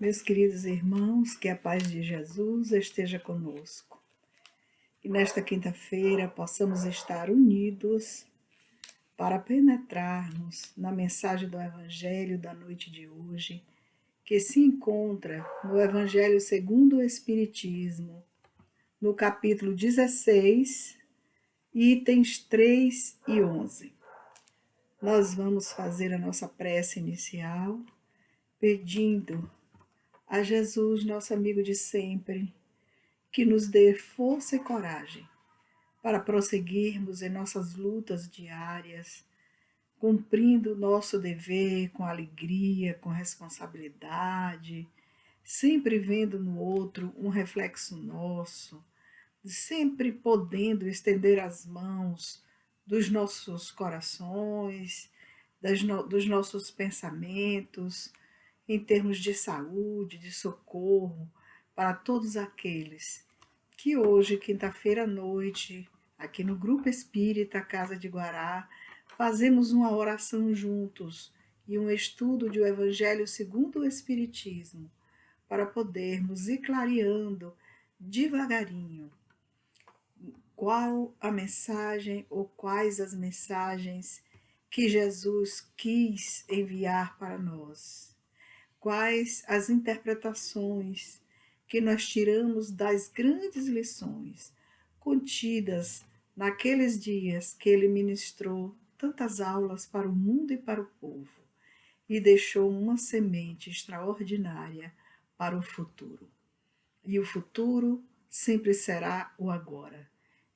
Meus queridos irmãos, que a paz de Jesus esteja conosco. E nesta quinta-feira possamos estar unidos para penetrarmos na mensagem do Evangelho da noite de hoje, que se encontra no Evangelho segundo o Espiritismo, no capítulo 16, itens 3 e 11. Nós vamos fazer a nossa prece inicial, pedindo a Jesus, nosso amigo de sempre, que nos dê força e coragem para prosseguirmos em nossas lutas diárias, cumprindo o nosso dever com alegria, com responsabilidade, sempre vendo no outro um reflexo nosso, sempre podendo estender as mãos dos nossos corações, dos nossos pensamentos, em termos de saúde, de socorro, para todos aqueles que hoje, quinta-feira à noite, aqui no Grupo Espírita Casa de Guará, fazemos uma oração juntos e um estudo do Evangelho segundo o Espiritismo, para podermos ir clareando devagarinho qual a mensagem ou quais as mensagens que Jesus quis enviar para nós. Quais as interpretações que nós tiramos das grandes lições contidas naqueles dias que ele ministrou tantas aulas para o mundo e para o povo e deixou uma semente extraordinária para o futuro. E o futuro sempre será o agora.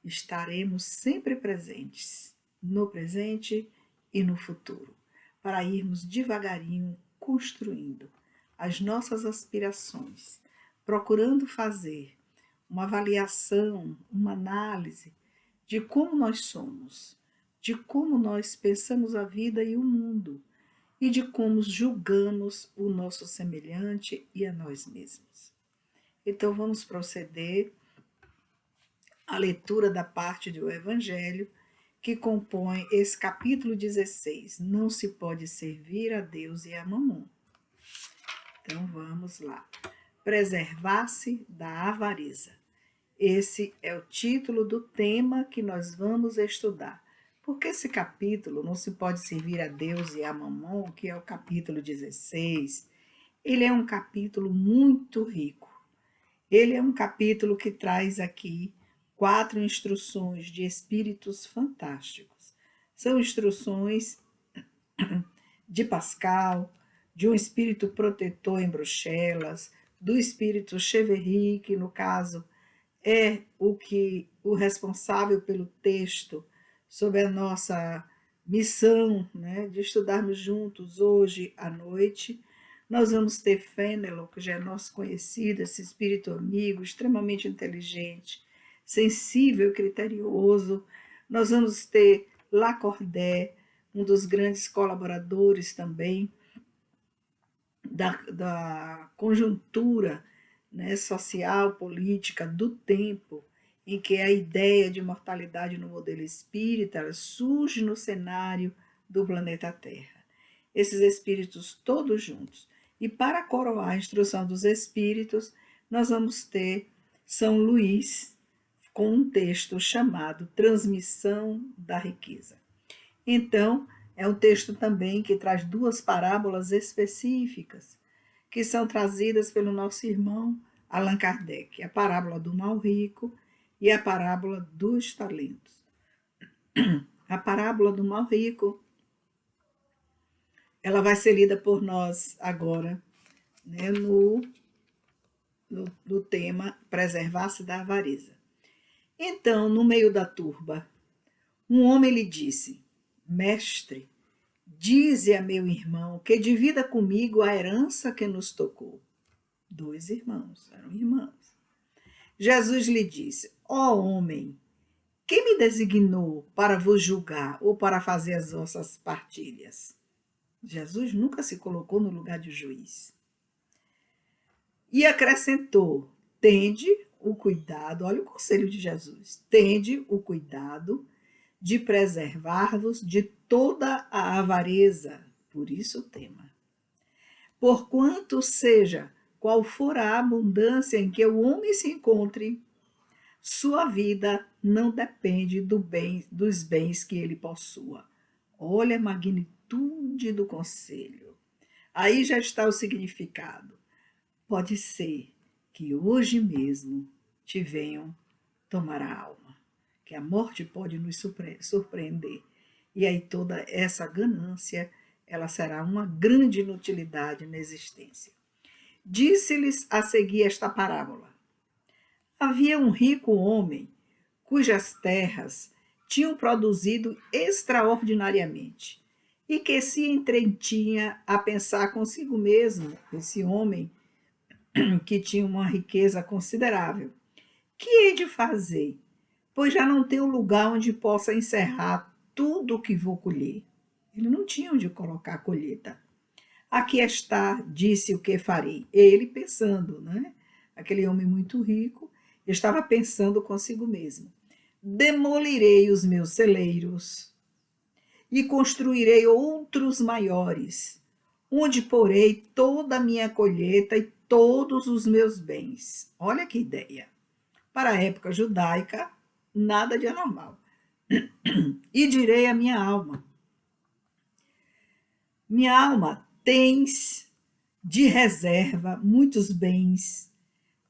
Estaremos sempre presentes, no presente e no futuro, para irmos devagarinho construindo as nossas aspirações, procurando fazer uma avaliação, uma análise de como nós somos, de como nós pensamos a vida e o mundo, e de como julgamos o nosso semelhante e a nós mesmos. Então vamos proceder à leitura da parte do Evangelho que compõe esse capítulo 16. Não se pode servir a Deus e a Mamon. Então vamos lá. Preservar-se da avareza. Esse é o título do tema que nós vamos estudar. Porque esse capítulo, Não se pode servir a Deus e a Mamon, que é o capítulo 16, ele é um capítulo muito rico. Ele é um capítulo que traz aqui 4 instruções de espíritos fantásticos. São instruções de Pascal, de um espírito protetor em Bruxelas, do espírito Cheverry, que no caso é o responsável pelo texto sobre a nossa missão, né, de estudarmos juntos hoje à noite. Nós vamos ter Fénelon, que já é nosso conhecido, esse espírito amigo, extremamente inteligente, sensível e criterioso. Nós vamos ter Lacordaire, um dos grandes colaboradores também da conjuntura, né, social, política do tempo, em que a ideia de mortalidade no modelo espírita surge no cenário do planeta Terra. Esses espíritos todos juntos. E para coroar a instrução dos espíritos, nós vamos ter São Luís com um texto chamado Transmissão da Riqueza. Então, é um texto também que traz 2 parábolas específicas, que são trazidas pelo nosso irmão Allan Kardec, a parábola do mal rico e a parábola dos talentos. A parábola do mal rico, ela vai ser lida por nós agora, né, no tema Preservar-se da avareza. Então, no meio da turba, um homem lhe disse: Mestre, dize a meu irmão que divida comigo a herança que nos tocou. 2 irmãos, eram irmãos. Jesus lhe disse: Ó homem, quem me designou para vos julgar ou para fazer as vossas partilhas? Jesus nunca se colocou no lugar de juiz. E acrescentou: tende o cuidado, olha o conselho de Jesus, tende o cuidado de preservar-vos de toda a avareza, por isso o tema. Porquanto seja qual for a abundância em que o homem se encontre, sua vida não depende dos bens que ele possua. Olha a magnitude do conselho. Aí já está o significado. Pode ser que hoje mesmo te venham tomar a alma, que a morte pode nos surpreender. E aí toda essa ganância, ela será uma grande inutilidade na existência. Disse-lhes a seguir esta parábola. Havia um rico homem cujas terras tinham produzido extraordinariamente e que se entretinha a pensar consigo mesmo, esse homem que tinha uma riqueza considerável. Que hei de fazer? Pois já não tenho lugar onde possa encerrar tudo o que vou colher. Ele não tinha onde colocar a colheita. Aqui está, disse o que farei. Ele pensando, né? Aquele homem muito rico estava pensando consigo mesmo. Demolirei os meus celeiros e construirei outros maiores, onde porei toda a minha colheita e todos os meus bens. Olha que ideia. Para a época judaica, nada de anormal. E direi à minha alma: minha alma, tens de reserva muitos bens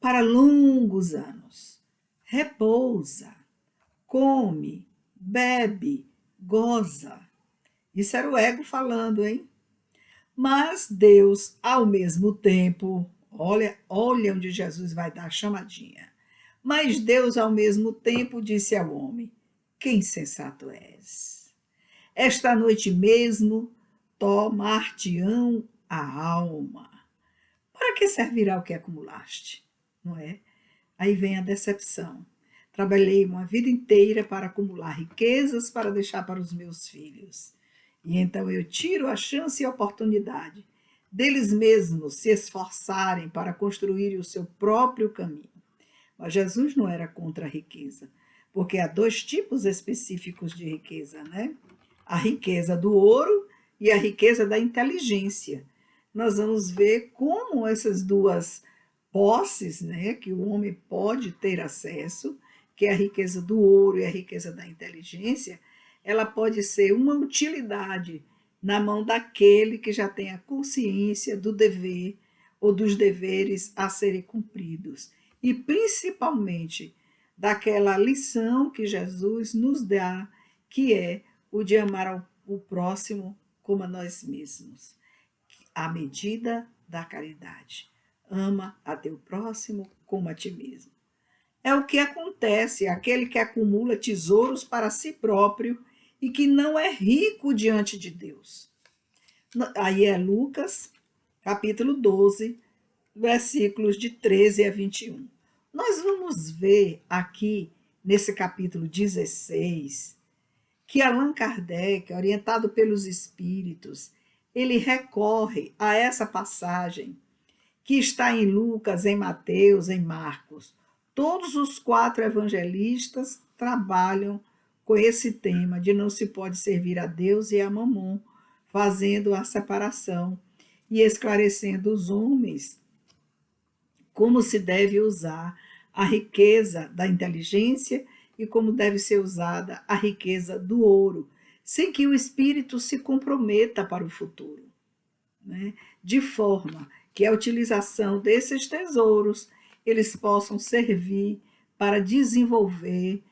para longos anos. Repousa, come, bebe, goza. Isso era o ego falando, hein? Mas Deus, ao mesmo tempo, olha onde Jesus vai dar a chamadinha. Mas Deus, ao mesmo tempo, disse ao homem: que insensato és! Esta noite mesmo tomar-te-ão a alma. Para que servirá o que acumulaste? Não é? Aí vem a decepção. Trabalhei uma vida inteira para acumular riquezas para deixar para os meus filhos. E então eu tiro a chance e a oportunidade deles mesmos se esforçarem para construir o seu próprio caminho. Mas Jesus não era contra a riqueza, porque há dois tipos específicos de riqueza, né? A riqueza do ouro e a riqueza da inteligência. Nós vamos ver como essas duas posses, né, que o homem pode ter acesso, que é a riqueza do ouro e a riqueza da inteligência, ela pode ser uma utilidade na mão daquele que já tem a consciência do dever ou dos deveres a serem cumpridos. E principalmente daquela lição que Jesus nos dá, que é o de amar o próximo como a nós mesmos. A medida da caridade. Ama a teu próximo como a ti mesmo. É o que acontece, aquele que acumula tesouros para si próprio e que não é rico diante de Deus. Aí é Lucas, capítulo 12, versículos de 13 a 21. Nós vamos ver aqui, nesse capítulo 16, que Allan Kardec, orientado pelos espíritos, ele recorre a essa passagem que está em Lucas, em Mateus, em Marcos. Todos os 4 evangelistas trabalham com esse tema de não se pode servir a Deus e a Mamon, fazendo a separação e esclarecendo os homens como se deve usar a riqueza da inteligência e como deve ser usada a riqueza do ouro, sem que o espírito se comprometa para o futuro, né? De forma que a utilização desses tesouros eles possam servir para desenvolver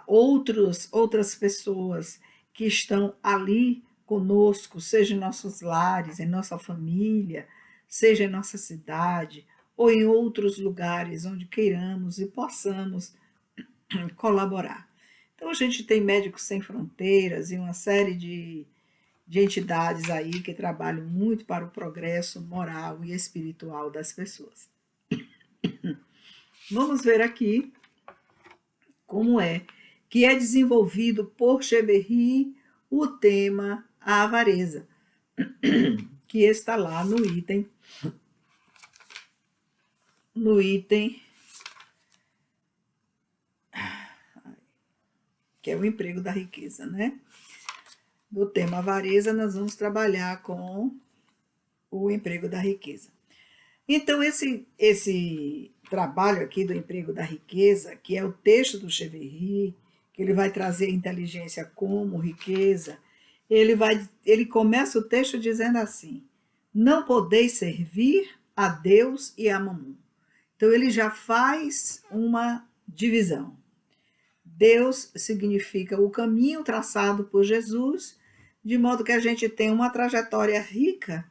outras pessoas que estão ali conosco, seja em nossos lares, em nossa família, seja em nossa cidade, ou em outros lugares onde queiramos e possamos colaborar. Então, a gente tem Médicos Sem Fronteiras e uma série de entidades aí que trabalham muito para o progresso moral e espiritual das pessoas. Vamos ver aqui como é que é desenvolvido por Cheverry o tema a avareza, que está lá no item que é o emprego da riqueza, né? Do tema avareza, nós vamos trabalhar com o emprego da riqueza. Então, esse trabalho aqui do emprego da riqueza, que é o texto do Cheverry, que ele vai trazer a inteligência como riqueza, ele começa o texto dizendo assim: não podeis servir a Deus e a Mamon. Então, ele já faz uma divisão. Deus significa o caminho traçado por Jesus, de modo que a gente tem uma trajetória rica,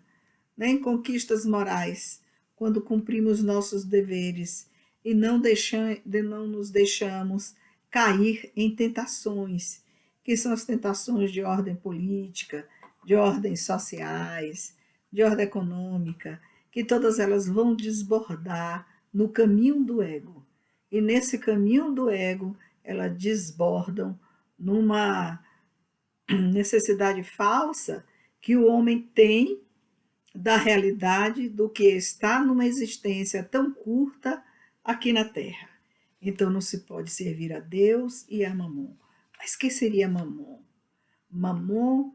né, em conquistas morais, quando cumprimos nossos deveres e não nos deixamos cair em tentações, que são as tentações de ordem política, de ordens sociais, de ordem econômica, que todas elas vão desbordar no caminho do ego. E nesse caminho do ego, elas desbordam numa necessidade falsa que o homem tem da realidade do que está numa existência tão curta aqui na Terra. Então não se pode servir a Deus e a Mamon. Mas que seria Mamon? Mamon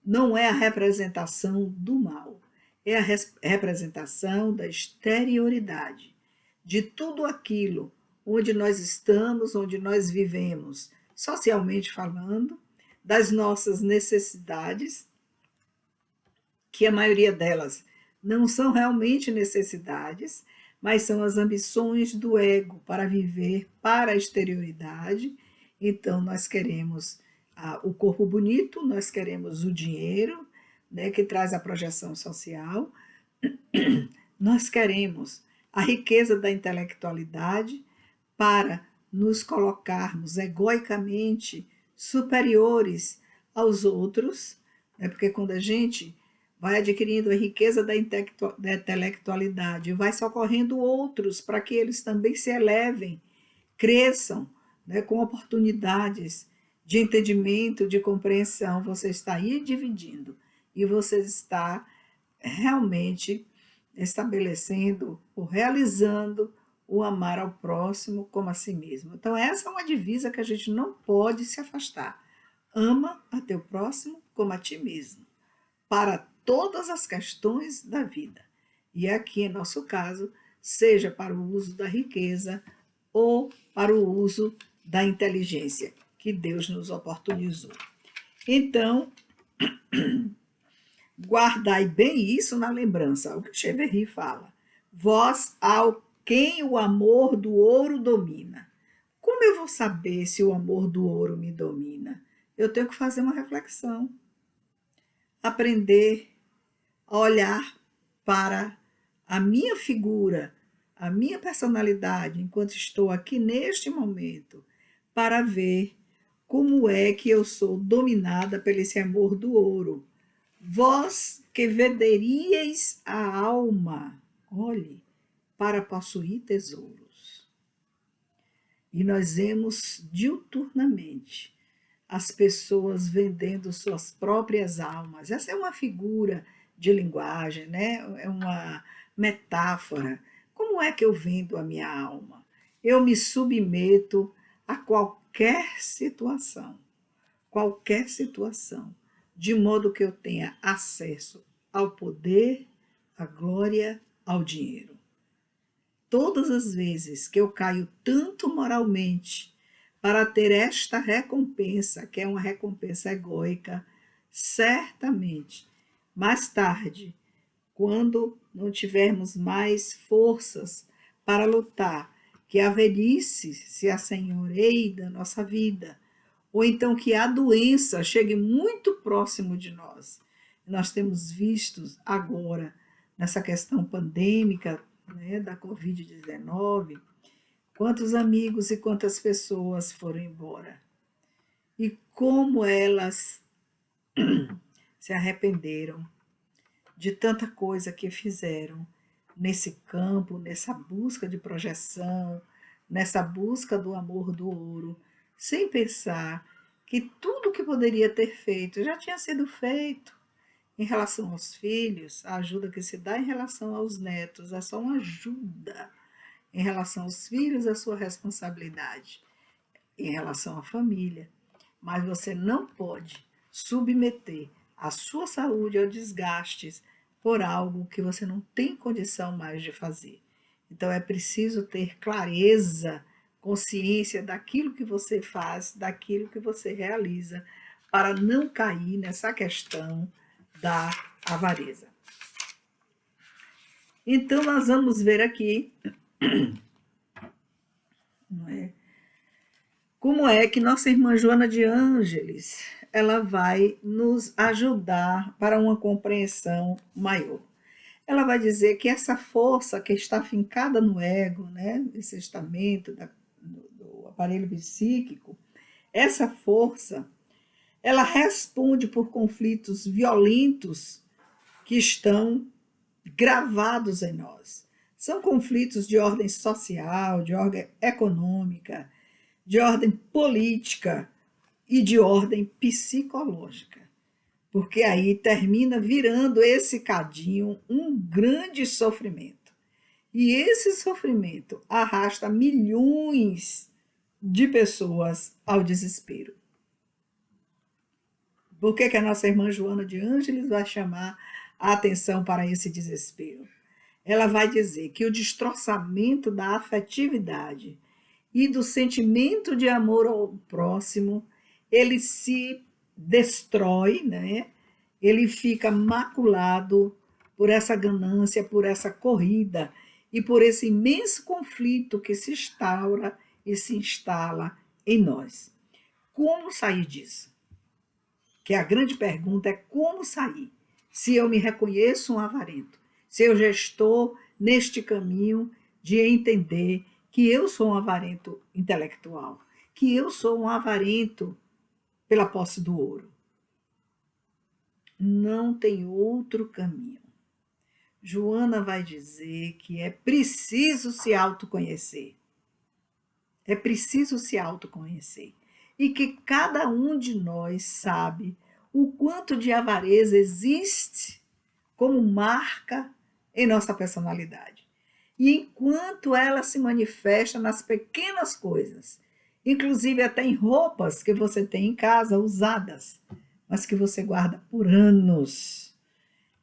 não é a representação do mal, é a representação da exterioridade, de tudo aquilo onde nós estamos, onde nós vivemos, socialmente falando, das nossas necessidades, que a maioria delas não são realmente necessidades, mas são as ambições do ego para viver para a exterioridade. Então, nós queremos o corpo bonito, nós queremos o dinheiro, né, que traz a projeção social, nós queremos a riqueza da intelectualidade para nos colocarmos egoicamente superiores aos outros, né, porque quando a gente vai adquirindo a riqueza da intelectualidade, vai socorrendo outros para que eles também se elevem, cresçam, né, com oportunidades de entendimento, de compreensão. Você está aí dividindo e você está realmente estabelecendo ou realizando o amar ao próximo como a si mesmo. Então, essa é uma divisa que a gente não pode se afastar. Ama a teu próximo como a ti mesmo, para todas as questões da vida. E aqui, em nosso caso, seja para o uso da riqueza ou para o uso da inteligência que Deus nos oportunizou. Então, guardai bem isso na lembrança, o que Cheverry fala. Vós, ao quem o amor do ouro domina. Como eu vou saber se o amor do ouro me domina? Eu tenho que fazer uma reflexão, aprender a olhar para a minha figura, a minha personalidade, enquanto estou aqui neste momento, para ver como é que eu sou dominada pelo esse amor do ouro. Vós que venderíeis a alma, olhe, para possuir tesouros. E nós vemos diuturnamente as pessoas vendendo suas próprias almas. Essa é uma figura de linguagem, né? É uma metáfora. Como é que eu vendo a minha alma? Eu me submeto a qualquer situação, de modo que eu tenha acesso ao poder, à glória, ao dinheiro. Todas as vezes que eu caio tanto moralmente para ter esta recompensa, que é uma recompensa egóica, certamente, mais tarde, quando não tivermos mais forças para lutar, que a velhice se assenhoreie da nossa vida, ou então que a doença chegue muito próximo de nós. Nós temos visto agora, nessa questão pandêmica, né, da Covid-19, quantos amigos e quantas pessoas foram embora. E como elas se arrependeram de tanta coisa que fizeram nesse campo, nessa busca de projeção, nessa busca do amor do ouro, sem pensar que tudo que poderia ter feito já tinha sido feito. Em relação aos filhos, a ajuda que se dá em relação aos netos é só uma ajuda. Em relação aos filhos, a sua responsabilidade. Em relação à família. Mas você não pode submeter a sua saúde a desgastes por algo que você não tem condição mais de fazer. Então é preciso ter clareza, consciência daquilo que você faz, daquilo que você realiza, para não cair nessa questão da avareza. Então nós vamos ver aqui, não é? Como é que nossa irmã Joana de Ângeles, ela vai nos ajudar para uma compreensão maior. Ela vai dizer que essa força que está fincada no ego, né, esse estamento do aparelho psíquico, essa força, ela responde por conflitos violentos que estão gravados em nós. São conflitos de ordem social, de ordem econômica, de ordem política e de ordem psicológica. Porque aí termina virando esse cadinho um grande sofrimento. E esse sofrimento arrasta milhões de pessoas ao desespero. Por que a nossa irmã Joana de Ângeles vai chamar a atenção para esse desespero? Ela vai dizer que o destroçamento da afetividade e do sentimento de amor ao próximo, ele se destrói, né? Ele fica maculado por essa ganância, por essa corrida e por esse imenso conflito que se instaura e se instala em nós. Como sair disso? Que a grande pergunta é como sair? Se eu me reconheço um avarento, se eu já estou neste caminho de entender que eu sou um avarento intelectual, que eu sou um avarento pela posse do ouro. Não tem outro caminho. Joana vai dizer que é preciso se autoconhecer. É preciso se autoconhecer. E que cada um de nós sabe o quanto de avareza existe como marca em nossa personalidade. E enquanto ela se manifesta nas pequenas coisas, inclusive até em roupas que você tem em casa usadas, mas que você guarda por anos.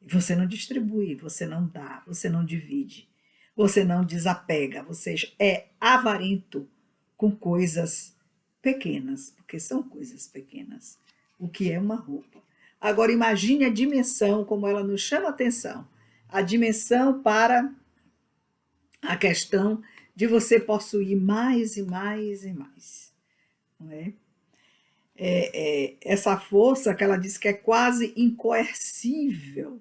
E você não distribui, você não dá, você não divide, você não desapega, você é avarento com coisas pequenas, porque são coisas pequenas. O que é uma roupa? Agora imagine a dimensão, como ela nos chama a atenção, a dimensão para a questão de você possuir mais e mais e mais. Não é? Essa força que ela diz que é quase incoercível.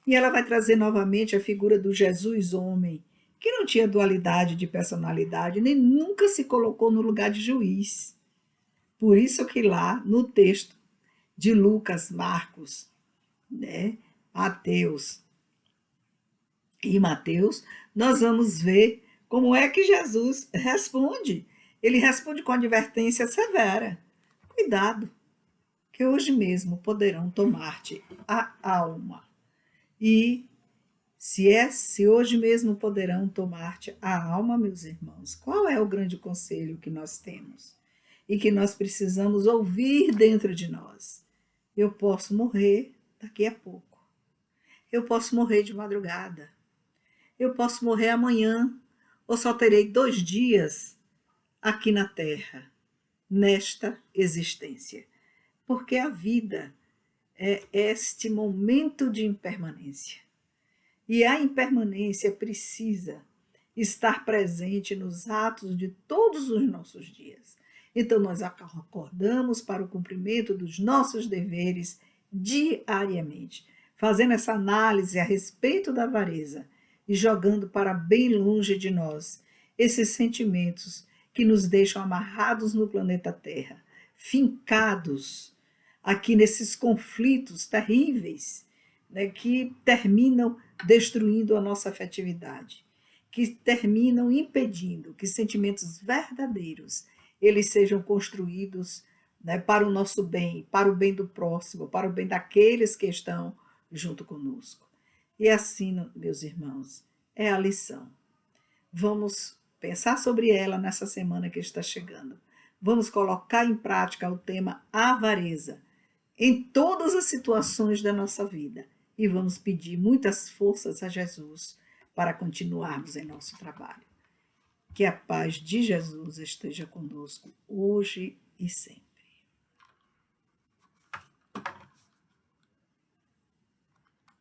E ela vai trazer novamente a figura do Jesus homem, que não tinha dualidade de personalidade, nem nunca se colocou no lugar de juiz. Por isso que lá no texto de Lucas, Marcos, né, Mateus, nós vamos ver como é que Jesus responde. Ele responde com advertência severa. Cuidado, que hoje mesmo poderão tomar-te a alma. E se hoje mesmo poderão tomar-te a alma, meus irmãos, qual é o grande conselho que nós temos e que nós precisamos ouvir dentro de nós? Eu posso morrer daqui a pouco. Eu posso morrer de madrugada. Eu posso morrer amanhã, ou só terei 2 dias aqui na Terra, nesta existência. Porque a vida é este momento de impermanência. E a impermanência precisa estar presente nos atos de todos os nossos dias. Então, nós acordamos para o cumprimento dos nossos deveres diariamente, fazendo essa análise a respeito da avareza e jogando para bem longe de nós esses sentimentos que nos deixam amarrados no planeta Terra, fincados aqui nesses conflitos terríveis, né, que terminam destruindo a nossa afetividade, que terminam impedindo que sentimentos verdadeiros eles sejam construídos, né, para o nosso bem, para o bem do próximo, para o bem daqueles que estão junto conosco. E assim, meus irmãos, é a lição. Vamos pensar sobre ela nessa semana que está chegando. Vamos colocar em prática o tema avareza em todas as situações da nossa vida e vamos pedir muitas forças a Jesus para continuarmos em nosso trabalho. Que a paz de Jesus esteja conosco hoje e sempre.